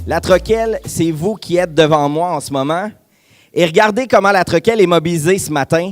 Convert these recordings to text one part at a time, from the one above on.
La Troquelle, c'est vous qui êtes devant moi en ce moment. Et regardez comment la Troquelle est mobilisée ce matin.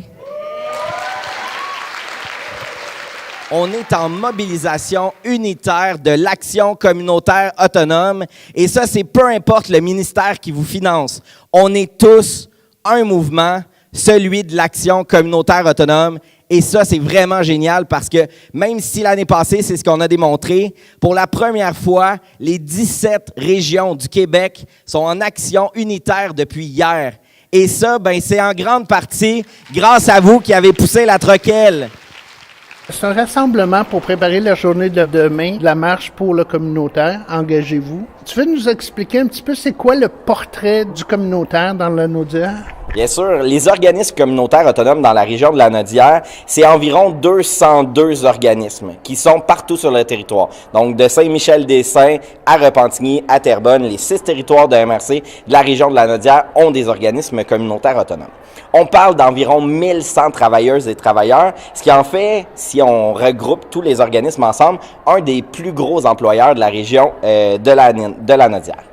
On est en mobilisation unitaire de l'Action communautaire autonome. Et ça, c'est peu importe le ministère qui vous finance. On est tous un mouvement, celui de l'Action communautaire autonome. Et ça, c'est vraiment génial parce que même si l'année passée, c'est ce qu'on a démontré, pour la première fois, les 17 régions du Québec sont en action unitaire depuis hier. Et ça, ben, c'est en grande partie grâce à vous qui avez poussé la Troquelle. C'est un rassemblement pour préparer la journée de demain, de la marche pour le communautaire. Engagez-vous. Tu veux nous expliquer un petit peu c'est quoi le portrait du communautaire dans la Naudière? Bien sûr, les organismes communautaires autonomes dans la région de la Naudière, c'est environ 202 organismes qui sont partout sur le territoire. Donc, de Saint-Michel-des-Saints à Repentigny, à Terrebonne, les 6 territoires de MRC de la région de la Naudière ont des organismes communautaires autonomes. On parle d'environ 1100 travailleuses et travailleurs, ce qui en fait, si on regroupe tous les organismes ensemble, un des plus gros employeurs de la région de la Naudière.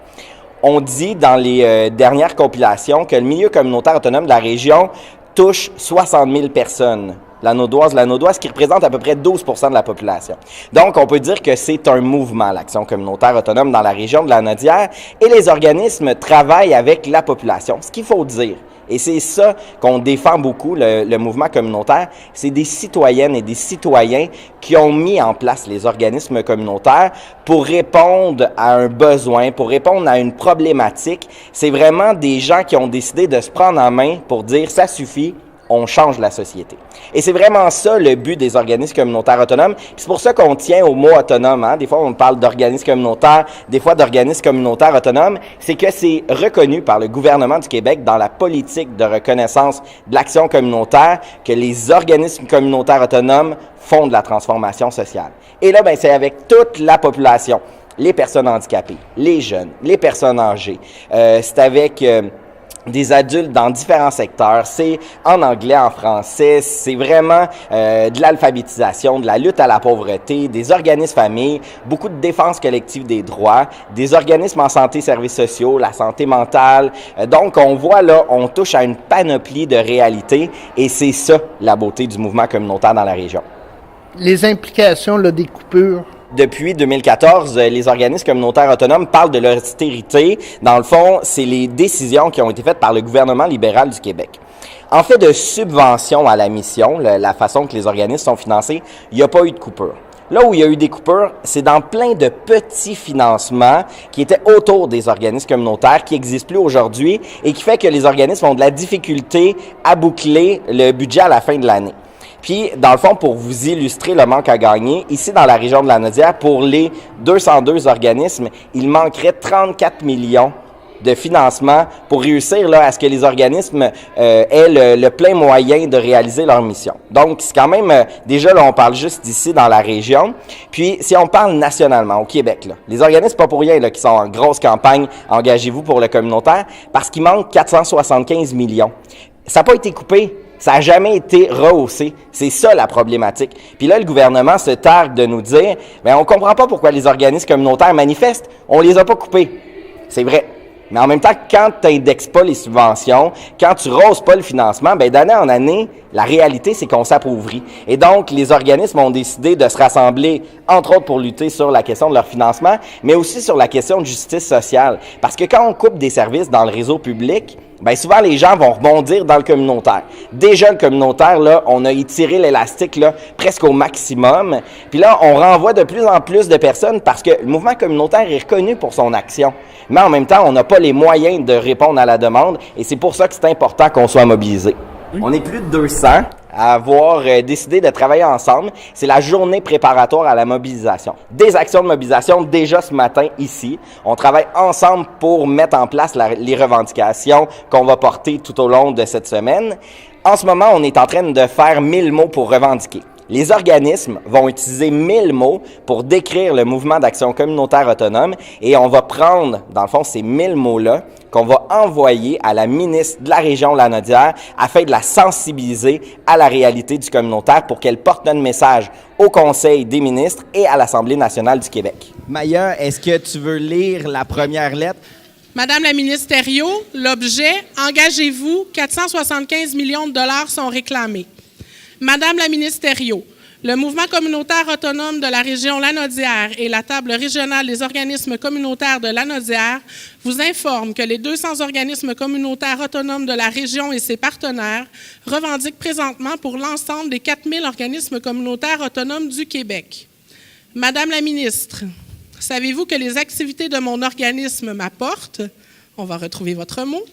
On dit dans les dernières compilations que le milieu communautaire autonome de la région touche 60 000 personnes. La Naudoise qui représente à peu près 12 % de la population. Donc, on peut dire que c'est un mouvement, l'Action communautaire autonome dans la région de la Naudière, et les organismes travaillent avec la population. Ce qu'il faut dire, et c'est ça qu'on défend beaucoup, le mouvement communautaire, c'est des citoyennes et des citoyens qui ont mis en place les organismes communautaires pour répondre à un besoin, pour répondre à une problématique. C'est vraiment des gens qui ont décidé de se prendre en main pour dire « ça suffit ». On change la société. Et c'est vraiment ça le but des organismes communautaires autonomes. Puis c'est pour ça qu'on tient au mot autonome. Hein? Des fois, on parle d'organismes communautaires, des fois d'organismes communautaires autonomes. C'est que c'est reconnu par le gouvernement du Québec dans la politique de reconnaissance de l'action communautaire que les organismes communautaires autonomes font de la transformation sociale. Et là, ben, c'est avec toute la population, les personnes handicapées, les jeunes, les personnes âgées. C'est avec des adultes dans différents secteurs, c'est en anglais, en français, c'est vraiment de l'alphabétisation, de la lutte à la pauvreté, des organismes familles, beaucoup de défense collective des droits, des organismes en santé, services sociaux, la santé mentale. Donc, on voit là, on touche à une panoplie de réalités et c'est ça la beauté du mouvement communautaire dans la région. Les implications là, des coupures. Depuis 2014, les organismes communautaires autonomes parlent de l'austérité. Dans le fond, c'est les décisions qui ont été faites par le gouvernement libéral du Québec. En fait de subvention à la mission, la façon que les organismes sont financés, il n'y a pas eu de coupure. Là où il y a eu des coupures, c'est dans plein de petits financements qui étaient autour des organismes communautaires, qui n'existent plus aujourd'hui et qui fait que les organismes ont de la difficulté à boucler le budget à la fin de l'année. Puis, dans le fond, pour vous illustrer le manque à gagner, ici dans la région de la Naudière, pour les 202 organismes, il manquerait 34 millions de financement pour réussir là, à ce que les organismes aient le plein moyen de réaliser leur mission. Donc, c'est quand même, déjà, là, on parle juste d'ici dans la région. Puis, si on parle nationalement, au Québec, là, les organismes, pas pour rien, là, qui sont en grosse campagne, engagez-vous pour le communautaire, parce qu'il manque 475 millions. Ça n'a pas été coupé. Ça n'a jamais été rehaussé. C'est ça la problématique. Puis là, le gouvernement se targue de nous dire « on ne comprend pas pourquoi les organismes communautaires manifestent. On les a pas coupés. » C'est vrai. Mais en même temps, quand tu n'indexes pas les subventions, quand tu roses pas le financement, d'année en année, la réalité, c'est qu'on s'appauvrit. Et donc, les organismes ont décidé de se rassembler, entre autres pour lutter sur la question de leur financement, mais aussi sur la question de justice sociale. Parce que quand on coupe des services dans le réseau public, souvent les gens vont rebondir dans le communautaire. Déjà, le communautaire, là, on a étiré l'élastique là, presque au maximum. Puis là, on renvoie de plus en plus de personnes parce que le mouvement communautaire est reconnu pour son action. Mais en même temps, on n'a pas les moyens de répondre à la demande et c'est pour ça que c'est important qu'on soit mobilisé. Oui. On est plus de 200 à avoir décidé de travailler ensemble. C'est la journée préparatoire à la mobilisation. Des actions de mobilisation déjà ce matin ici. On travaille ensemble pour mettre en place les revendications qu'on va porter tout au long de cette semaine. En ce moment, on est en train de faire 1000 mots pour revendiquer. Les organismes vont utiliser 1000 mots pour décrire le mouvement d'action communautaire autonome et on va prendre, dans le fond, ces 1000 mots-là qu'on va envoyer à la ministre de la région Lanaudière afin de la sensibiliser à la réalité du communautaire pour qu'elle porte notre message au Conseil des ministres et à l'Assemblée nationale du Québec. Maya, est-ce que tu veux lire la première lettre? Madame la ministre Thériault, l'objet « Engagez-vous, 475 millions de dollars sont réclamés ». Madame la ministre Thériault, le mouvement communautaire autonome de la région Lanaudière et la table régionale des organismes communautaires de Lanaudière vous informent que les 200 organismes communautaires autonomes de la région et ses partenaires revendiquent présentement pour l'ensemble des 4000 organismes communautaires autonomes du Québec. Madame la ministre, savez-vous que les activités de mon organisme m'apportent, on va retrouver votre mot,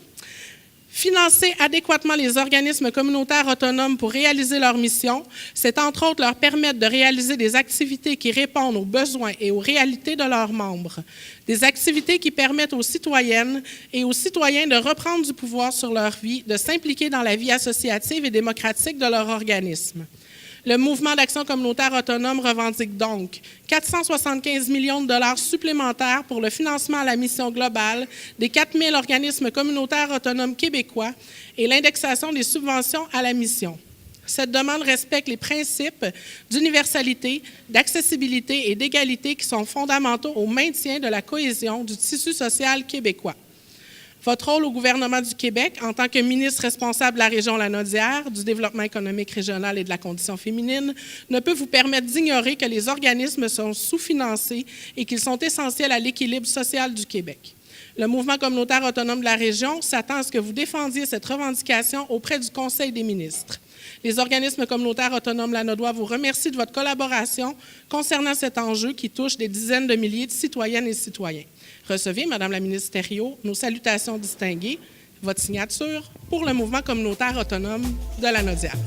financer adéquatement les organismes communautaires autonomes pour réaliser leur mission, c'est entre autres leur permettre de réaliser des activités qui répondent aux besoins et aux réalités de leurs membres, des activités qui permettent aux citoyennes et aux citoyens de reprendre du pouvoir sur leur vie, de s'impliquer dans la vie associative et démocratique de leur organisme. Le mouvement d'action communautaire autonome revendique donc 475 millions de dollars supplémentaires pour le financement à la mission globale des 4000 organismes communautaires autonomes québécois et l'indexation des subventions à la mission. Cette demande respecte les principes d'universalité, d'accessibilité et d'égalité qui sont fondamentaux au maintien de la cohésion du tissu social québécois. Votre rôle au gouvernement du Québec, en tant que ministre responsable de la région Lanaudière, du développement économique régional et de la condition féminine, ne peut vous permettre d'ignorer que les organismes sont sous-financés et qu'ils sont essentiels à l'équilibre social du Québec. Le mouvement communautaire autonome de la région s'attend à ce que vous défendiez cette revendication auprès du Conseil des ministres. Les organismes communautaires autonomes lanaudois vous remercient de votre collaboration concernant cet enjeu qui touche des dizaines de milliers de citoyennes et citoyens. Recevez, Madame la ministre Thériault, nos salutations distinguées, votre signature pour le mouvement communautaire autonome de Lanaudière.